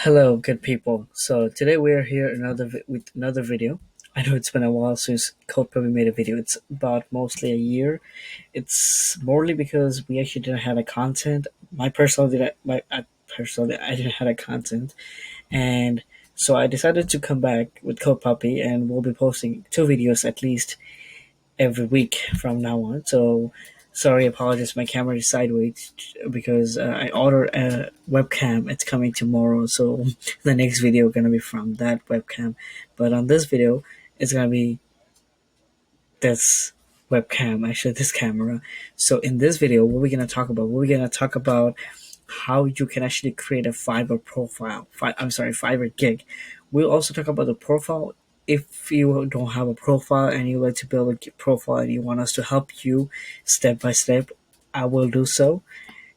Hello, good people. So today we are here with another video. I know it's been a while since Code probably made a video. It's about mostly a year. It's morely because we actually didn't have a content. My personally, I didn't have a content, and so I decided to come back with Code Puppy, and we'll be posting two videos at least every week from now on. So sorry, apologies. My camera is sideways because I ordered a webcam. It's coming tomorrow, so the next video gonna be from that webcam. But on this video, it's gonna be this webcam, actually this camera. So in this video, what we're gonna talk about? We're gonna talk about how you can actually create a Fiverr profile. Fiverr Gig. We'll also talk about the profile. If you don't have a profile and you like to build a profile and you want us to help you step by step, I will do so.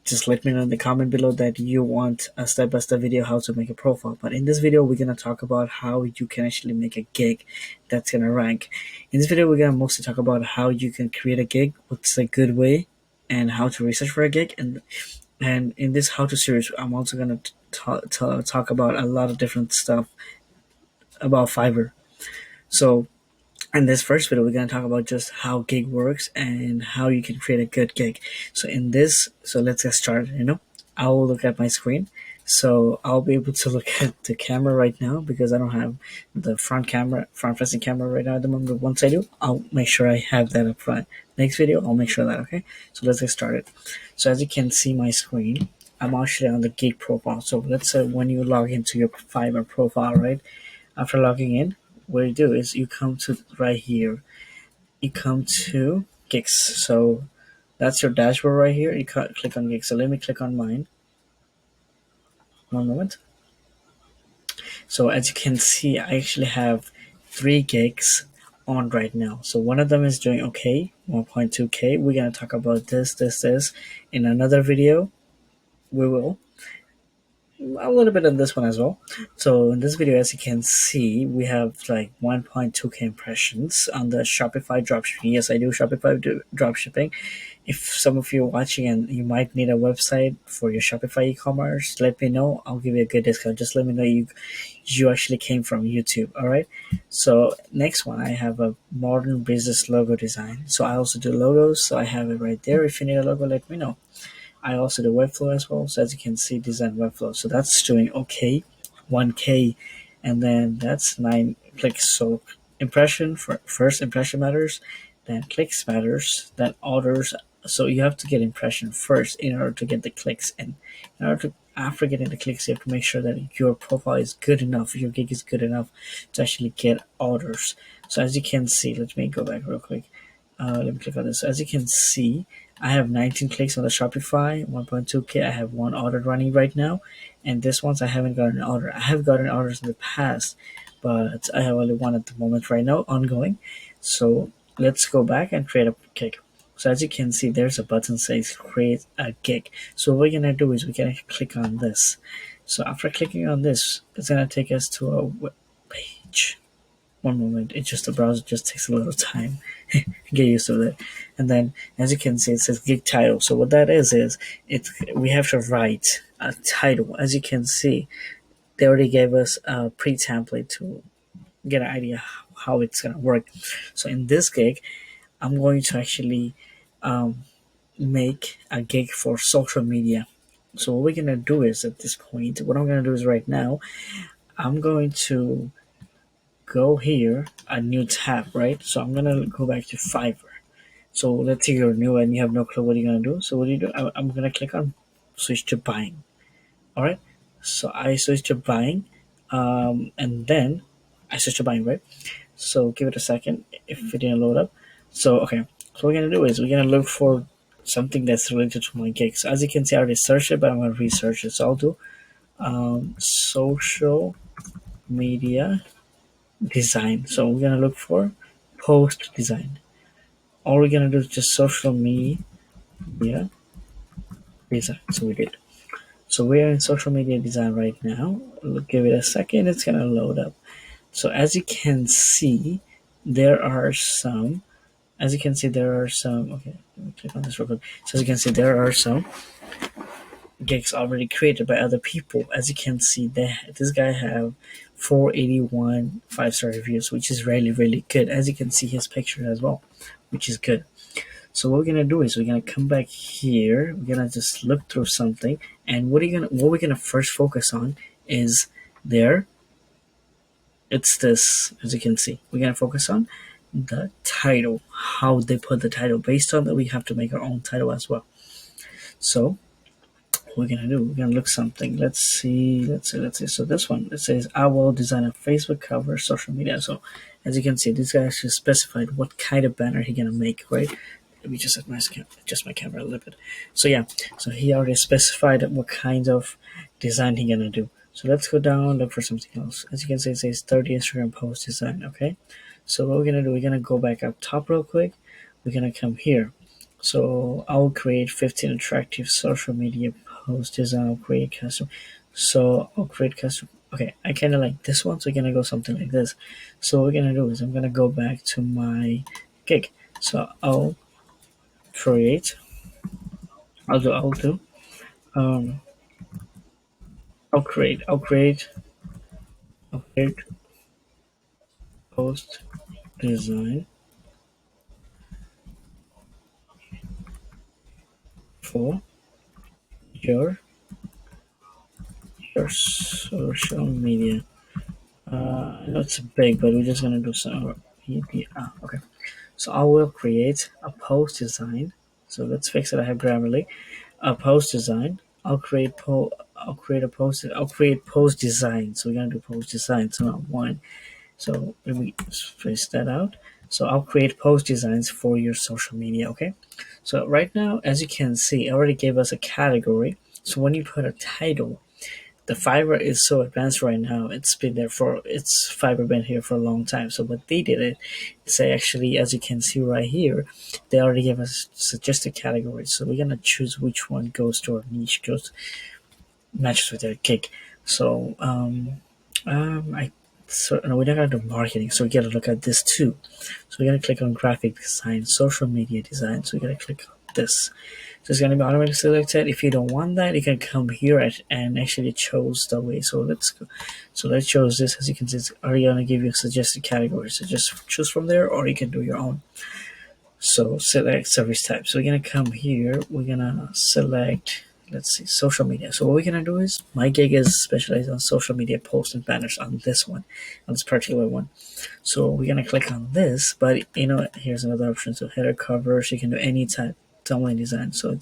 Just let me know in the comment below that you want a step-by-step video how to make a profile. But in this video, we're going to talk about how you can actually make a gig that's going to rank. In this video, we're going to mostly talk about how you can create a gig, what's a good way, and how to research for a gig. And in this how to series, I'm also going to talk about a lot of different stuff about Fiverr. So in this first video, we're going to talk about just how gig works and how you can create a good gig. So let's get started. I will look at my screen. So I'll be able to look at the camera right now because I don't have the front facing camera right now at the moment. But once I do, I'll make sure I have that up front. Next video, I'll make sure that, okay? So let's get started. So as you can see my screen, I'm actually on the gig profile. So let's say when you log into your Fiverr profile, right? After logging in, what you do is you come to right here. You come to gigs. So that's your dashboard right here. You click on gigs. So let me click on mine. One moment. So as you can see, I actually have 3 gigs on right now. So one of them is doing okay, 1.2k. We're gonna talk about this in another video. We will. A little bit on this one as well. So in this video, as you can see, we have like 1.2k impressions on the Shopify dropshipping. Yes, I do Shopify dropshipping. If some of you are watching and you might need a website for your Shopify e-commerce, let me know. I'll give you a good discount. Just let me know you actually came from YouTube. All right. So next one, I have a modern business logo design. So I also do logos. So I have it right there. If you need a logo, let me know. I also do Webflow as well. So as you can see, design Webflow. So that's doing okay, 1K, and then that's 9 clicks. So impression for first impression matters, then clicks matters, then orders. So you have to get impression first in order to get the clicks, and in order to after getting the clicks, you have to make sure that your profile is good enough, your gig is good enough to actually get orders. So as you can see, let me go back real quick. Let me click on this. So as you can see, I have 19 clicks on the Shopify, 1.2k. I have one order running right now, and this ones I haven't gotten an order. I have gotten orders in the past, but I have only one at the moment right now, ongoing. So let's go back and create a gig. So as you can see, there's a button says create a gig. So what we're gonna do is we're gonna click on this. So after clicking on this, it's gonna take us to a web page. One moment, it's just the browser just takes a little time. Get used to it. And then as you can see, it says gig title. So what that is it's we have to write a title. As you can see, they already gave us a pre-template to get an idea how it's gonna work. So in this gig, I'm going to actually make a gig for social media. So what we're gonna do is at this point, what I'm gonna do is right now, I'm going to go here, a new tab, right? So I'm gonna go back to Fiverr. So let's say you're new and you have no clue what you're gonna do. So what do you do? I'm gonna click on switch to buying. All right. So I switch to buying, and then I switch to buying, right? So give it a second if it didn't load up. So okay. So what we're gonna do is we're gonna look for something that's related to my gig. So as you can see, I already searched it, but I'm gonna research it. So I'll do social media design. So we're gonna look for post design. All we're gonna do is just social media design. So we did. So we're in social media design right now. We'll give it a second. It's gonna load up. So as you can see, there are some. As you can see, there are some. Okay, let me click on this real quick. So as you can see, there are some gigs already created by other people. As you can see, this guy have 481 5-star reviews, which is really really good. As you can see his picture as well, which is good. So what we're gonna do is we're gonna come back here. We're gonna just look through something, and what we're gonna first focus on is there. It's this, as you can see. We're gonna focus on the title, how they put the title. Based on that, we have to make our own title as well. So what we're gonna do, we're gonna look something. Let's see. So this one, it says I will design a Facebook cover, social media. So as you can see, this guy actually specified what kind of banner he gonna make, right? Let me just adjust my camera a little bit. So yeah, so he already specified what kind of design he gonna do. So let's go down, look for something else. As you can see, it says 30 Instagram post design. Okay, so what we're gonna do, we're gonna go back up top real quick. We're gonna come here. So I'll create 15 attractive social media post design. I'll create custom. So I'll create custom. Okay, I kind of like this one, so we're gonna go something like this. So what we're gonna do is I'm gonna go back to my gig. So create. I'll do. Um, I'll create post design for your your social media. I know it's big, but we're just gonna do some. Okay. So I will create a post design. So let's fix it. I have Grammarly. A post design. I'll create a post. I'll create post design. So we're gonna do post design. So not one. So let me space that out. So I'll create post designs for your social media. Okay. So right now, as you can see, it already gave us a category. So when you put a title, the Fiverr is so advanced right now. It's Fiverr been here for a long time. So what they did is they actually, as you can see right here, they already gave us suggested categories. So we're gonna choose which one goes to our niche, goes matches with their gig. So I so no, we're not gonna do marketing. So we gotta look at this too. So we're gonna click on graphic design, social media design. So we're gonna click on this. So it's going to be automatically selected. If you don't want that, you can come here and actually choose the way. So let's go. So let's choose this. As you can see, it's already going to give you suggested categories. So just choose from there, or you can do your own. So select service type. So we're going to come here. We're going to select, let's see, social media. So what we're going to do is, my gig is specialized on social media posts and banners on this one, on this particular one. So we're going to click on this, but here's another option. So header covers, you can do any type thumbnail design. So I'm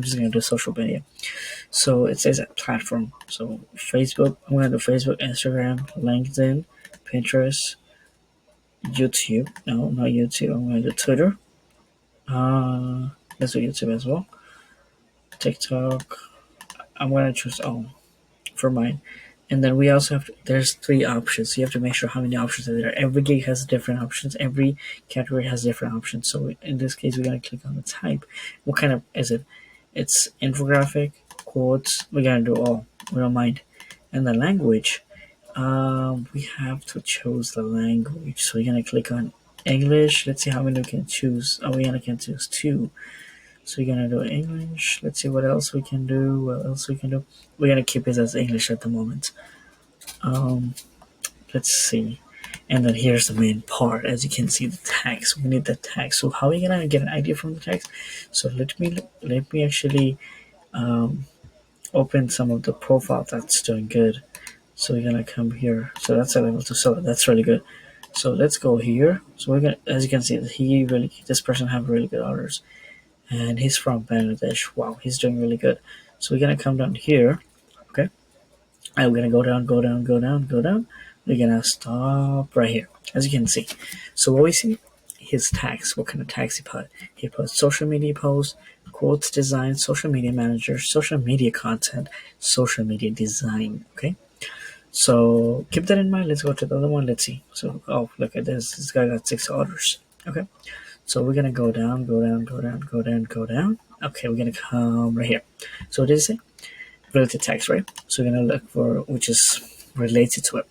just going to do social media. So it says platform. So Facebook, I'm going to do Facebook, Instagram, LinkedIn, Pinterest, YouTube. No, not YouTube. I'm going to do Twitter. Let's do YouTube as well. TikTok. I'm going to choose all for mine. And then we also there's 3 options. You have to make sure how many options are there. Every gig has different options. Every category has different options. So in this case, we're going to click on the type. What kind of is it? It's infographic, quotes. We're going to do all. We don't mind. And the language, we have to choose the language. So we're going to click on English. Let's see how many we can choose. Oh, we only can choose 2. So we're going to do English. Let's see what else we can do. We're going to keep it as English at the moment. Um, let's see. And then here's the main part. As you can see, the text. We need the text. So how are we gonna get an idea from the text? So let me actually open some of the profile that's doing good. So we're gonna come here. So that's a level 2. So that's really good. So let's go here. So we're gonna, as you can see, this person have really good orders, and he's from Bangladesh. Wow, he's doing really good. So we're gonna come down here. Okay. And we're gonna go down, go down, go down, go down. We're gonna stop right here, as you can see. So what we see, his tags. What kind of tags he put? He put social media posts, quotes design, social media manager, social media content, social media design. Okay. So keep that in mind. Let's go to the other one. Let's see. So look at this. This guy got 6 orders. Okay. So we're gonna go down, go down, go down, go down, go down. Okay, we're gonna come right here. So what did it say? Related text, right? So we're gonna look for which is related to it.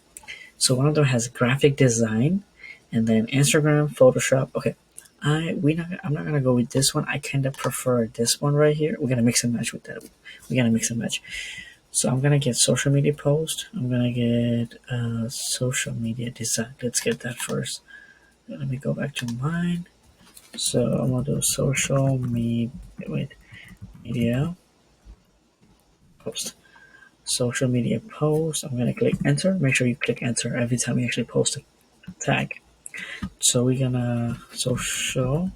So one of them has graphic design, and then Instagram, Photoshop. Okay, I'm not gonna go with this one. I kind of prefer this one right here. We're gonna mix and match with that. We're gonna mix and match. So I'm gonna get social media post. I'm gonna get social media design. Let's get that first. Let me go back to mine. So I'm gonna do social media post. Social media post. I'm gonna click enter. Make sure you click enter every time you actually post a tag. So we're gonna social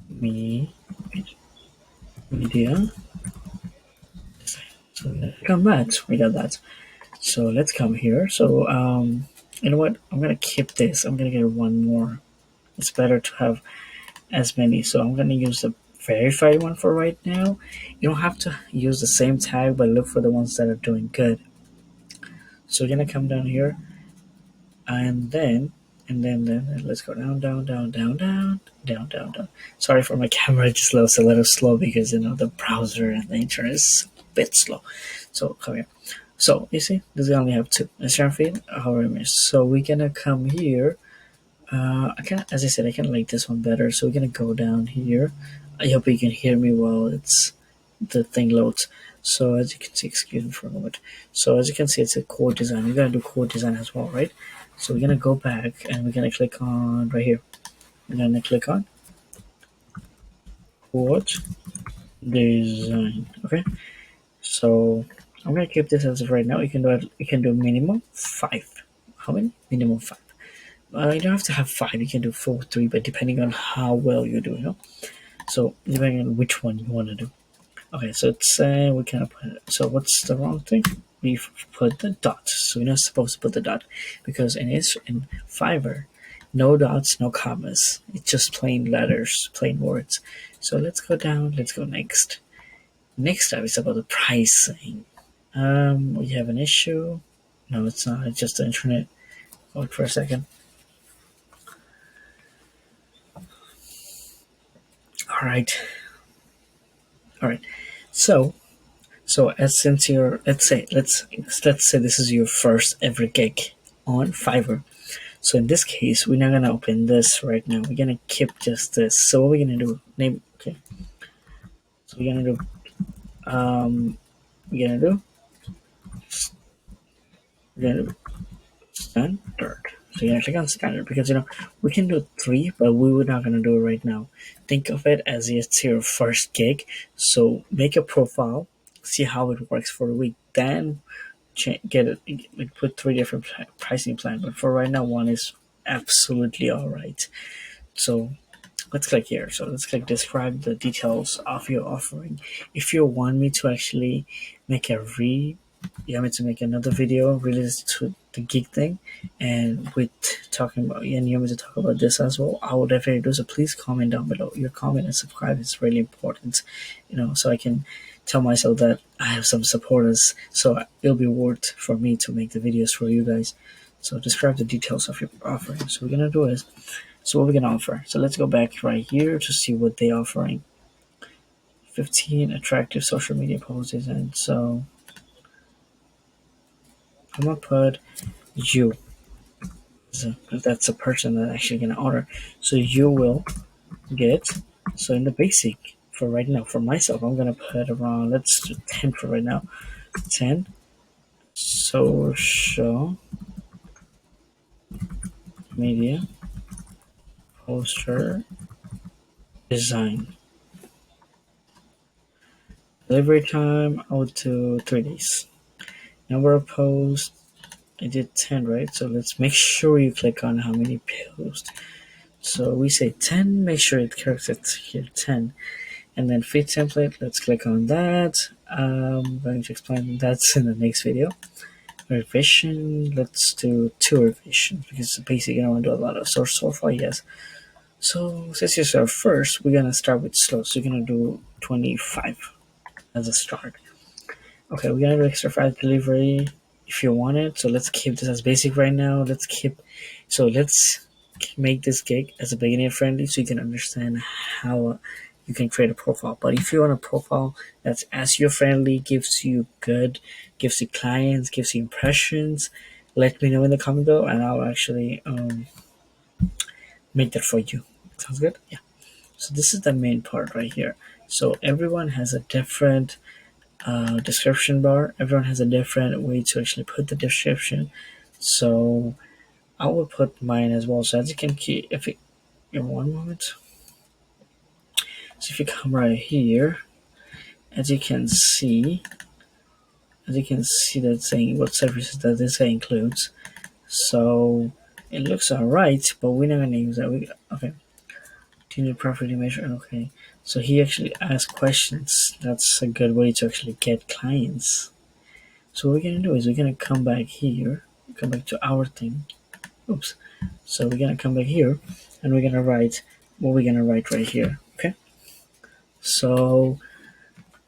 me media. So come back. We got that. So let's come here. So you know what? I'm gonna keep this. I'm gonna get one more. It's better to have as many. So I'm gonna use the verified one for right now. You don't have to use the same tag, but look for the ones that are doing good. So we're gonna come down here, and then let's go down. Sorry for my camera, just looks a little slow because the browser and the internet is a bit slow. So come here. So you see, this we only have two. Instagram feed, our image. So we're gonna come here. I can, as I said, I kind of like this one better. So we're gonna go down here. I hope you can hear me while the thing loads. So as you can see, excuse me for a moment. So as you can see, it's a core design. We're gonna do core design as well, right? So we're gonna go back and we're gonna click on right here. We're gonna click on core design. Okay. So I'm gonna keep this as of right now. You can do it. You can do minimum 5. How many? Minimum 5. You don't have to have 5. You can do 4, 3, but depending on how well you do, So depending on which one you want to do. Okay, so it's we can put. So what's the wrong thing? We put the dot. So we're not supposed to put the dot because in Fiverr, no dots, no commas. It's just plain letters, plain words. So let's go down. Let's go next. Next time is about the pricing. We have an issue. No, it's not. It's just the internet. Hold for a second. All right. All right. So, as since you're, let's say this is your first ever gig on Fiverr. So in this case, we're not gonna open this right now. We're gonna keep just this. So what we're gonna do? Name. Okay. So we're gonna do. We're gonna do standard. So you're gonna click on standard because we can do 3, but we're not gonna do it right now. Think of it as it's your first gig. So make a profile, see how it works for a week, then get it. We put 3 different pricing plan, but for right now, one is absolutely all right. So let's click here. So let's click describe the details of your offering. If you want me to actually make you want me to make another video related to the gig thing and with talking about, and you want me to talk about this as well, I will definitely do so. Please comment down below. Your comment and subscribe is really important, so I can tell myself that I have some supporters, so it'll be worth for me to make the videos for you guys. So describe the details of your offering. So we're gonna do is, so what we're gonna offer. So let's go back right here to see what they're offering. 15 attractive social media posts, and so I'm gonna put you. So that's a person that actually gonna order. So you will get. So in the basic for right now, for myself, I'm gonna put around. Let's do 10 for right now. 10 social media poster design. Delivery time out to 3 days. Number of posts, I did 10, right? So let's make sure you click on how many posts. So we say 10, make sure it corrects it here 10. And then feed template, let's click on that. I'm going to explain that's in the next video. Revision, let's do 2 revisions because basically I don't want to do a lot of source so far, yes. So since it's our first, we're gonna start with slow. So we're gonna do 25 as a start. Okay, we're gonna do extra fast delivery if you want it. So let's keep this as basic right now. Let's make this gig as a beginner friendly so you can understand how you can create a profile. But if you want a profile that's SEO friendly, gives you clients, gives you impressions, let me know in the comment below and I'll actually make that for you. Sounds good. Yeah. So this is the main part right here. So everyone has a different description bar. Everyone has a different way to actually put the description. So I will put mine as well. So as you can keep, if it, in one moment. So if you come right here, as you can see, that saying what services does this say includes. So it looks alright, but we're not gonna use that. Okay. Do you need property measure? Okay. So he actually asks questions. That's a good way to actually get clients. So what we're gonna do is we're gonna come back here, come back to our thing. Oops. So we're gonna come back here and we're gonna write what we're gonna write right here. Okay. So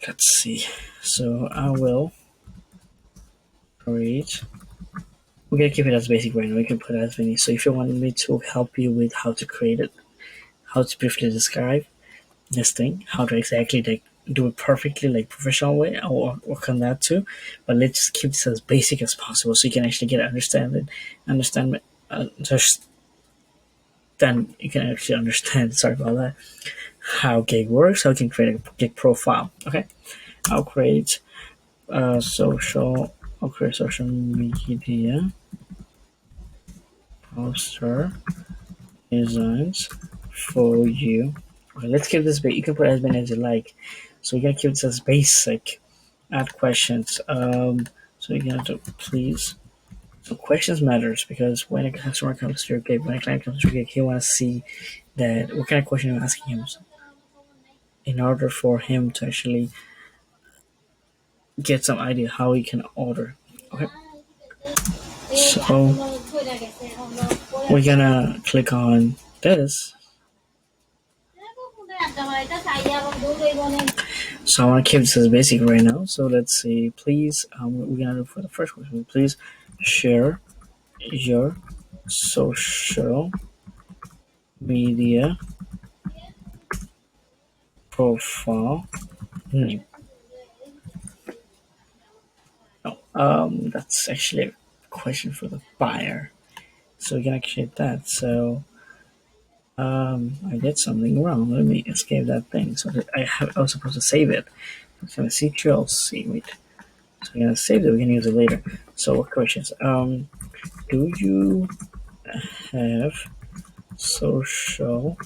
let's see. So I will create. We're gonna keep it as basic right now. We can put it as many. So if you want me to help you with how to create it, how to briefly describe this thing, how to exactly like do it perfectly, like professional way, I'll work on that too. But let's just keep this as basic as possible so you can actually get understand just then you can actually understand. Sorry about that. How Gig works, how you can create a Gig profile. Okay, I'll create social. I'll create social media poster designs for you. Okay, let's keep this basic. You can put as many as you like. So we're gonna keep this as basic. Add questions. So you're gonna do please. So questions matters because when a customer comes to your gig, when a client comes to your gig, he wants to see that what kind of question you're asking him in order for him to actually get some idea how he can order. Okay. So we're gonna click on this. So I want to keep this as basic right now. So let's see. Please, we're gonna do for the first question. Please share your social media profile name. No, that's actually a question for the buyer. So we're gonna create that. So I did something wrong. Let me escape that thing. So I was supposed to save it. I'm gonna see I'll see. Wait. So we're gonna save it. We're gonna use it later. So what questions? Do you have social?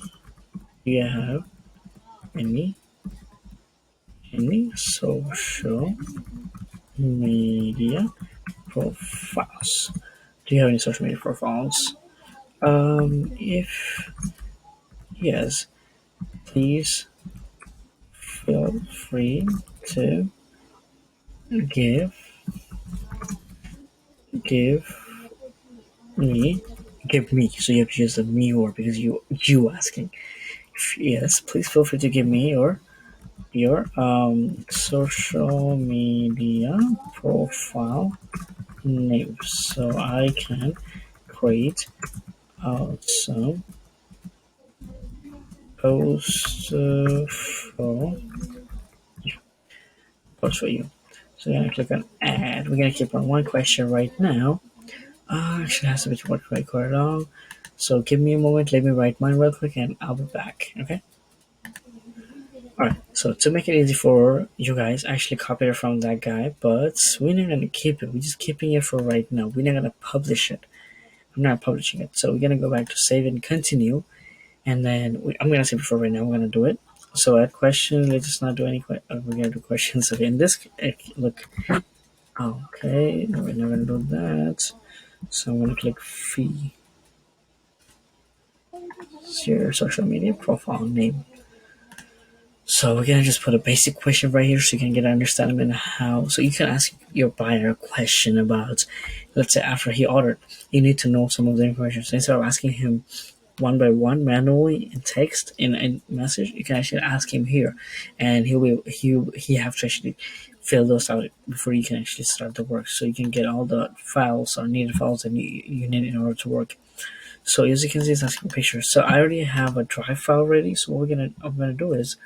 Do you have any social media profiles? Do you have any social media profiles? If yes, please feel free to give give me give me. So you have to use the me or because you asking. If yes, please feel free to give me your social media profile name so I can create some posts for you. So we're gonna click on add. We're gonna keep on one question right now. Actually, it has to be quite long. So give me a moment. Let me write mine real quick, and I'll be back. Okay. Alright, so to make it easy for you guys, I actually copied it from that guy, but we're not gonna keep it. We're just keeping it for right now. We're not gonna publish it. I'm not publishing it. So we're gonna go back to save and continue, and then I'm gonna save it for right now. We're gonna do it. So add question. Let's just not do any. We're gonna do questions. Okay, in this look. Okay, no, we're not gonna do that. So I'm gonna click fee. Your social media profile name. So we're gonna just put a basic question right here so you can get an understanding of how. So you can ask your buyer a question about, let's say after he ordered, you need to know some of the information. So instead of asking him one by one manually in text in a message, you can actually ask him here, and he have to actually fill those out before you can actually start the work. So you can get all the files or needed files that you need in order to work. So as you can see, it's asking pictures. So I already have a drive file ready. So what I'm gonna do is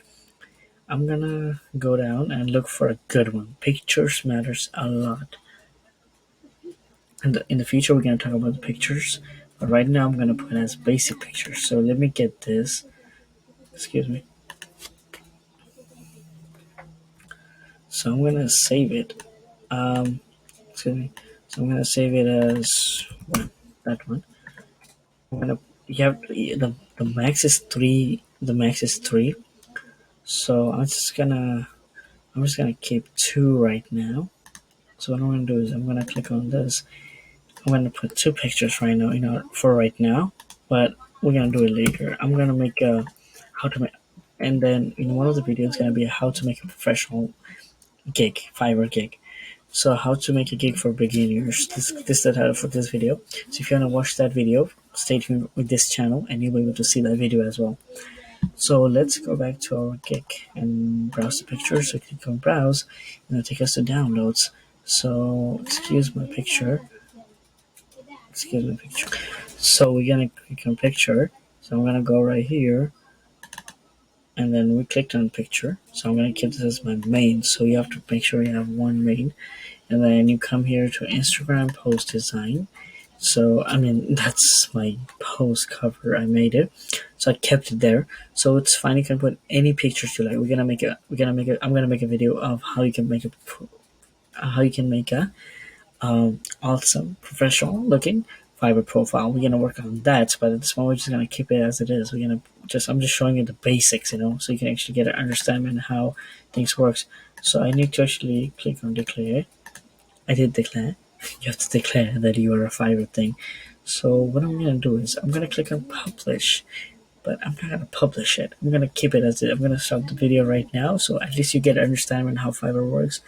I'm gonna go down and look for a good one. Pictures matters a lot. And in the future, we're gonna talk about the pictures. But right now, I'm gonna put it as basic pictures. So let me get this. Excuse me. So I'm gonna save it. Excuse me. So I'm gonna save it as one, that one. I'm gonna you have the max is three. The max is three. So I'm just gonna keep two right now. So what I'm gonna do is I'm gonna click on this. I'm gonna put two pictures right now, for right now. But we're gonna do it later. I'm gonna make a how to make, and then in one of the videos gonna be how to make a professional gig, Fiverr gig. So how to make a gig for beginners. This is the title for this video. So if you wanna watch that video, stay tuned with this channel, and you'll be able to see that video as well. So let's go back to our gig and browse the pictures. So click on browse, and it'll take us to downloads. So excuse my picture. Excuse my picture. So we're gonna click on picture. So I'm gonna go right here, and then we clicked on picture. So I'm gonna keep this as my main. So you have to make sure you have one main, and then you come here to Instagram post design. So I mean that's my post cover. I made it, so I kept it there. So it's fine. You can put any pictures you like. I'm gonna make a video of how you can make a awesome professional looking Fiverr profile. We're gonna work on that, but at this moment we're just gonna keep it as it is. I'm just showing you the basics, so you can actually get an understanding how things works. So I need to actually click on declare. I did declare. You have to declare that you are a Fiverr thing. So what I'm gonna do is I'm gonna click on publish, but I'm not gonna publish it. I'm gonna keep it as it. I'm gonna stop the video right now, so at least you get an understanding how Fiverr works.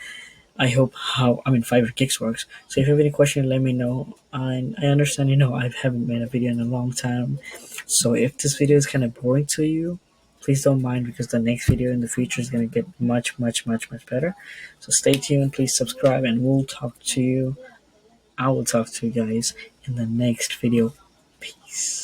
I hope Fiverr Gigs works. So if you have any question, let me know. I understand, I haven't made a video in a long time. So if this video is kind of boring to you, please don't mind because the next video in the future is going to get much, much, much, much better. So stay tuned, please subscribe, and I will talk to you guys in the next video. Peace.